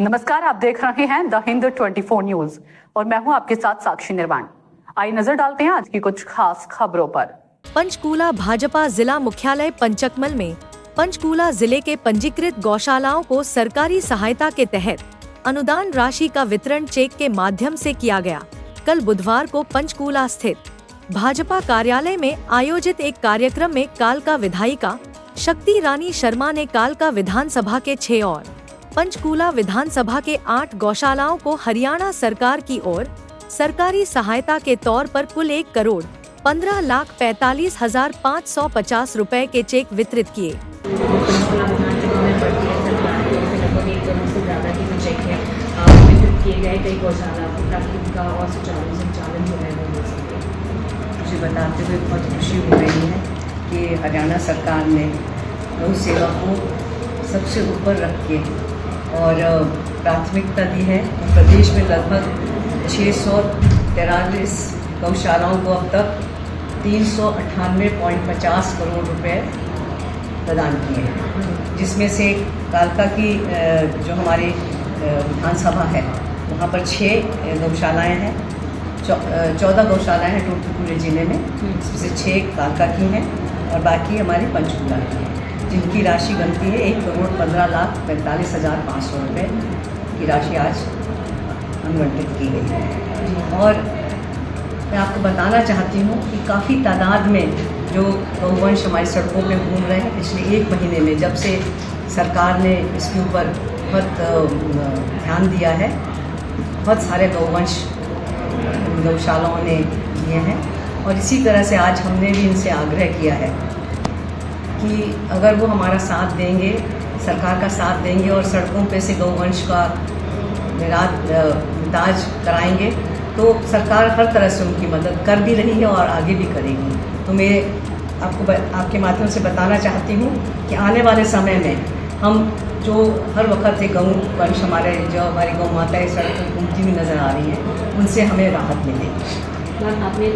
नमस्कार, आप देख रहे हैं द हिंद 24 न्यूज और मैं हूं आपके साथ साक्षी निर्वाण। आइए नजर डालते हैं आज की कुछ खास खबरों पर। पंचकूला भाजपा जिला मुख्यालय पंचकमल में पंचकूला जिले के पंजीकृत गौशालाओं को सरकारी सहायता के तहत अनुदान राशि का वितरण चेक के माध्यम से किया गया। कल बुधवार को पंचकूला स्थित भाजपा कार्यालय में आयोजित एक कार्यक्रम में कालका विधायिका शक्ति रानी शर्मा ने कालका विधानसभा के 6 और पंचकूला विधानसभा के 8 गौशालाओं को हरियाणा सरकार की ओर सरकारी सहायता के तौर पर कुल 1,45,45,550 रुपए के चेक वितरित किए। मुझे बताते हुए बहुत खुशी हो रही है कि हरियाणा सरकार ने गौ सेवा को सबसे ऊपर रख के और प्राथमिकता दी है। प्रदेश में लगभग 643 गौशालाओं को अब तक 398.50 करोड़ रुपए प्रदान किए हैं, जिसमें से कालका की जो हमारी विधानसभा है वहाँ पर 6 गौशालाएँ हैं, 14 गौशालाएँ हैं टोटल पूरे ज़िले में, इसमें से 6 कालका की हैं और बाकी हमारी पंचकूला की हैं, जिनकी राशि बनती है 1,15,45,500 रुपये की राशि आज अनुबंधित की गई है। और मैं आपको बताना चाहती हूँ कि काफ़ी तादाद में जो गौवंश हमारी सड़कों पे घूम रहे हैं पिछले 1 महीने में, जब से सरकार ने इसके ऊपर बहुत ध्यान दिया है, बहुत सारे गौवंश गौशालाओं ने दिए हैं। और इसी तरह से आज हमने भी इनसे आग्रह किया है कि अगर वो हमारा साथ देंगे, सरकार का साथ देंगे और सड़कों पे से गौवंश का निदाज कराएंगे, तो सरकार हर तरह से उनकी मदद कर भी रही है और आगे भी करेगी। तो मैं आपके माध्यम से बताना चाहती हूँ कि आने वाले समय में हम जो हर वक्त है गौवंश जो हमारी गौ माताएँ सड़क पर घूमती हुई नज़र आ रही हैं, उनसे हमें राहत मिलेगी। मैम, आपने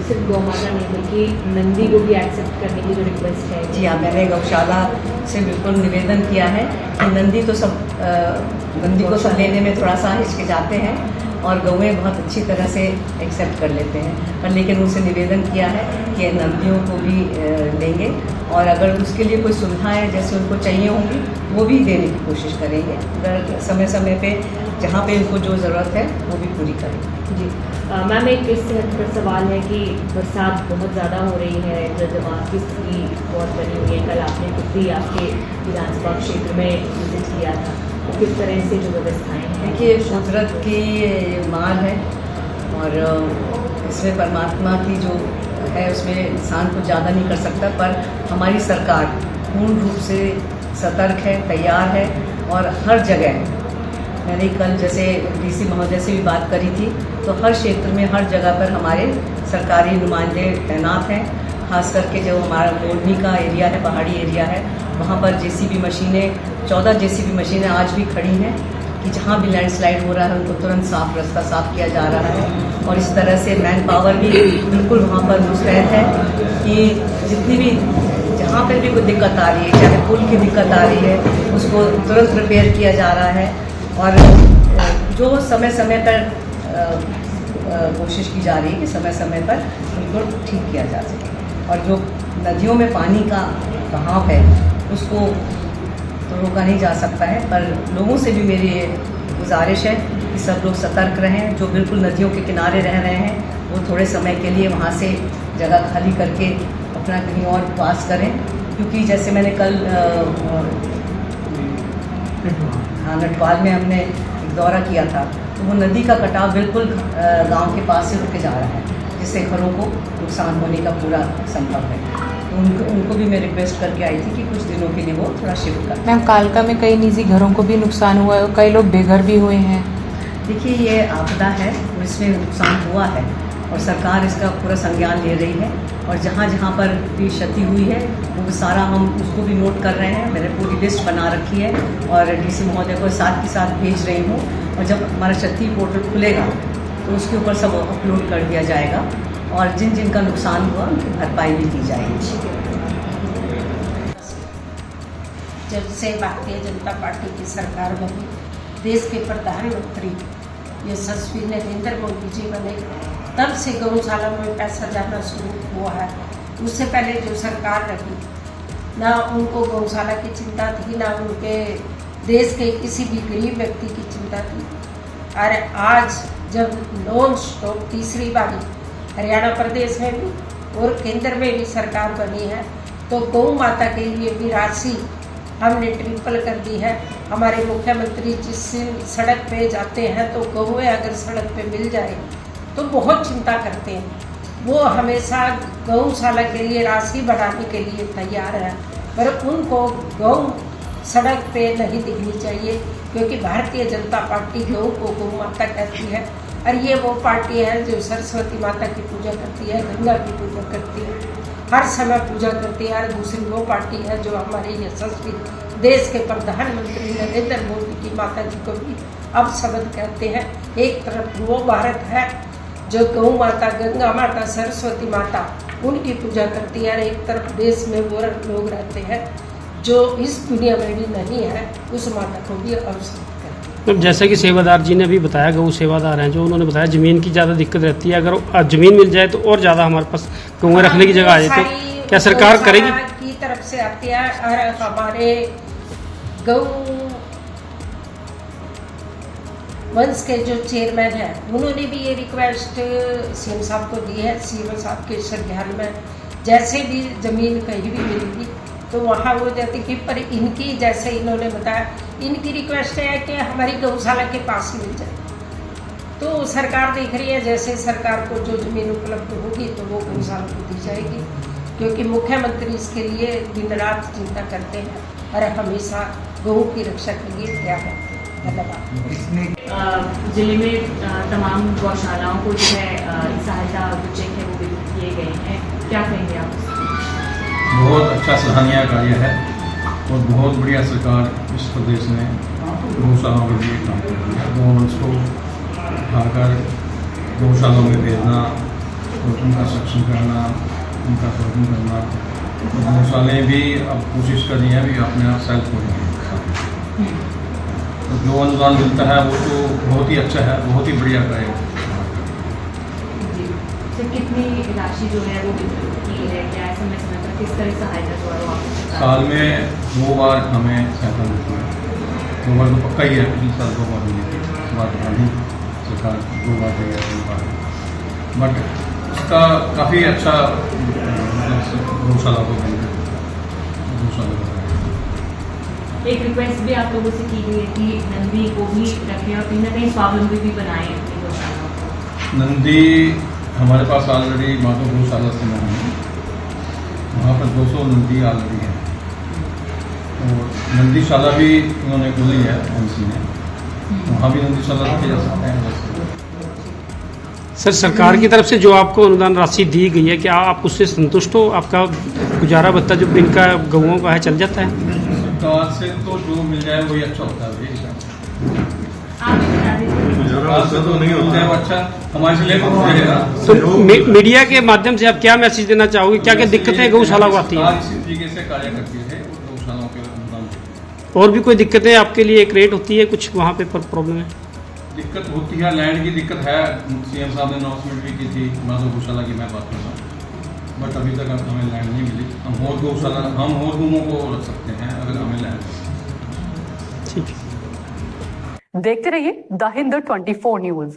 सिर्फ गौ माता नहीं बल्कि नंदी को भी एक्सेप्ट करने की जो रिक्वेस्ट है। जी हाँ, मैंने गौशाला से बिल्कुल निवेदन किया है कि नंदी को सब लेने में थोड़ा सा हिचकिचाते हैं और गौएँ बहुत अच्छी तरह से एक्सेप्ट कर लेते हैं, पर लेकिन उनसे निवेदन किया है कि नंदियों को भी लेंगे और अगर उसके लिए कोई सुविधाएं जैसे उनको चाहिए होंगी वो भी देने की कोशिश करेंगे। अगर समय समय पे जहाँ पे उनको जो ज़रूरत है वो भी पूरी करेंगे। जी मैम, एक इससे हटकर सवाल है कि बरसात बहुत ज़्यादा हो रही है, जलजमाव की स्थिति बहुत बनी हुई है। कल आपने खुद भी आपके विधानसभा क्षेत्र में विजिट किया था, तो किस तरह से जो व्यवस्थाएँ हैं? देखिए, कुदरत की मार है और इसमें परमात्मा की जो है उसमें इंसान कुछ ज़्यादा नहीं कर सकता, पर हमारी सरकार पूर्ण रूप से सतर्क है, तैयार है और हर जगह, मैंने कल जैसे डीसी महोदय से भी बात करी थी, तो हर क्षेत्र में हर जगह पर हमारे सरकारी नुमाइंदे तैनात हैं। खास करके जो हमारा मोरनी का एरिया है, पहाड़ी एरिया है, वहाँ पर जेसीबी मशीनें 14 जेसीबी मशीनें आज भी खड़ी हैं कि जहाँ भी लैंडस्लाइड हो रहा है उनको तुरंत रास्ता साफ किया जा रहा है। और इस तरह से मैन पावर भी बिल्कुल वहाँ पर मुस्तैद है कि जितनी भी जहाँ पर भी कोई दिक्कत आ रही है, चाहे पुल की दिक्कत आ रही है, उसको तुरंत रिपेयर किया जा रहा है और जो समय समय पर कोशिश की जा रही है कि समय समय पर उनको ठीक किया जा सके। और जो नदियों में पानी का बहाव है उसको तो रोका नहीं जा सकता है, पर लोगों से भी मेरी ये गुजारिश है कि सब लोग सतर्क रहें। जो बिल्कुल नदियों के किनारे रह रहे हैं वो थोड़े समय के लिए वहाँ से जगह खाली करके अपना कहीं और वास करें, क्योंकि जैसे मैंने कल नटवाल में हमने एक दौरा किया था, तो वो नदी का कटाव बिल्कुल गांव के पास से रुके जा रहा है, जिससे घरों को नुकसान होने का पूरा संभव है। तो उनको भी मैं रिक्वेस्ट करके आई थी कि कुछ दिनों के लिए वो थोड़ा शिफ्ट कर। मैम, कालका में कई निजी घरों को भी नुकसान हुआ है और कई लोग बेघर भी हुए हैं। देखिए, ये आपदा है, इसमें नुकसान हुआ है और सरकार इसका पूरा संज्ञान ले रही है और जहाँ जहाँ पर भी क्षति हुई है वो सारा हम उसको भी नोट कर रहे हैं। मैंने पूरी लिस्ट बना रखी है और डीसी महोदय को साथ के साथ भेज रही हूँ और जब हमारा क्षति पोर्टल खुलेगा तो उसके ऊपर सब अपलोड कर दिया जाएगा और जिन जिन का नुकसान हुआ उनकी भरपाई भी की जाएगी। जब से भारतीय जनता पार्टी की सरकार बनी देश के प्रधानमंत्री यशस्वी नरेंद्र मोदी जी बने, तब से गौशाला में पैसा जाना शुरू हुआ है। उससे पहले जो सरकार रही, ना उनको गौशाला की चिंता थी, ना उनके देश के किसी भी गरीब व्यक्ति की चिंता थी। और आज जब नॉन स्टॉप तीसरी बारी हरियाणा प्रदेश में भी और केंद्र में भी सरकार बनी है, तो गौ माता के लिए भी राशि हमने ट्रिपल कर दी है। हमारे मुख्यमंत्री जिस सड़क पे जाते हैं तो गौएं अगर सड़क पे मिल जाए तो बहुत चिंता करते हैं। वो हमेशा गौशाला के लिए राशि बढ़ाने के लिए तैयार है, पर उनको गौ सड़क पे नहीं दिखनी चाहिए, क्योंकि भारतीय जनता पार्टी गौ को गौ माता कहती है। और ये वो पार्टी है जो सरस्वती माता की पूजा करती है, गंगा की पूजा करती है, हर समय पूजा करती है। और दूसरी वो पार्टी है जो हमारे यशस्वी देश के प्रधानमंत्री नरेंद्र मोदी की माता जी को भी अब शब्द कहते हैं। एक तरफ वो भारत है जो गौ माता, गंगा माता, सरस्वती माता उनकी पूजा करती है, और एक तरफ देश में वो लोग रहते हैं जो इस दुनिया में भी नहीं है, उस माता को भी अवसर तो जैसे कि सेवादार जी ने भी बताया, गौ सेवादार हैं जो, उन्होंने बताया ज़मीन की ज़्यादा दिक्कत रहती है। अगर ज़मीन मिल जाए तो और ज़्यादा हमारे पास गौएं रखने की जगह आ जाए, तो क्या सरकार करेगी? की तरफ से आती है। और हमारे गौ वंश के जो चेयरमैन हैं, उन्होंने भी ये रिक्वेस्ट सीएम साहब को दी है। सीएम साहब के संज्ञान में जैसे भी ज़मीन कहीं भी मिलेगी तो वहाँ हो जाती कि, पर इनकी जैसे इन्होंने बताया, इनकी रिक्वेस्ट है कि हमारी गौशाला के पास ही मिल जाए। तो सरकार देख रही है, जैसे सरकार को जो ज़मीन उपलब्ध होगी तो वो गौशाला को दी जाएगी, क्योंकि मुख्यमंत्री इसके लिए दिन रात चिंता करते हैं और हमेशा गौ की रक्षा के लिए तैयार रहते हैं। धन्यवाद। जिले में तमाम गौशालाओं को जो है सहायता जो चेक है वो वितरित किए गए हैं, क्या कहेंगे आप? बहुत अच्छा सराहनीय कार्य है और बहुत बढ़िया सरकार इस प्रदेश में गौशालाओं के लिए काम कर रही है। गौवंश को उठाकर गौशालाओं में भेजना और उनका सक्षम करना, उनका शोधन करना। तो गौशालाएँ भी अब कोशिश कर रही हैं भी अपने आप सेल्फ हो रही हैं। तो जो अनुदान मिलता है वो तो बहुत ही अच्छा है, बहुत ही बढ़िया कार्य है। तो कितनी राशि जो है वो वितरित की है, क्या ऐसा मैं समझता हूँ, किस तरह सहायता जो है वो आपको साल में 2 बार हमें सहायता मिलती है। 2 बार तो पक्का ही है, पिछले साल 2 बार मिली थी, इस बार नहीं सरकार 2 बार देगा, 3 बार। बट उसका काफ़ी अच्छा गौशाला को गौशाला का एक रिक्वेस्ट भी आप लोगों से की गई है कि नंदी को भी रखें और कहीं ना कहीं स्वावलंबी भी बनाएं अपनी गौशाला को। नंदी हमारे पास ऑलरेडी माधव गौशाला से है, वहाँ पर 200 नंदी ऑलरेडी है। और नंदीशाला भी उन्होंने खोली है एमसी ने, वहाँ भी नंदीशाला रखे जा सकते हैं। सर, सरकार की तरफ से जो आपको अनुदान राशि दी गई है, क्या आप उससे संतुष्ट हो? आपका गुजारा भत्ता जो इनका गौओं का है चल जाता है? सरकार से तो जो मिल जाए वही अच्छा होता है। तो नहीं होता है अच्छा, हमारे लिए रहेगा। तो मीडिया के माध्यम से आप क्या मैसेज देना चाहोगे? क्या क्या दिक्कतें गौशाला को आती हैं? इसी तरीके से कार्य करती है गौशालाओं के अनुदान। और भी कोई दिक्कतें आपके लिए क्रिएट होती है, कुछ वहाँ पे प्रॉब्लम है? दिक्कत होती है, लैंड की दिक्कत है। सीएम साहब ने अनाउंसमेंट भी की थी माधव गौशाला की, मैं बात कर रहा हूँ, बट अभी तक हमें लैंड नहीं मिली। हम और गौशाला, हम और गौओं को रख सकते हैं अगर हमें लैंड। ठीक है। देखते रहिए द हिंद 24 न्यूज।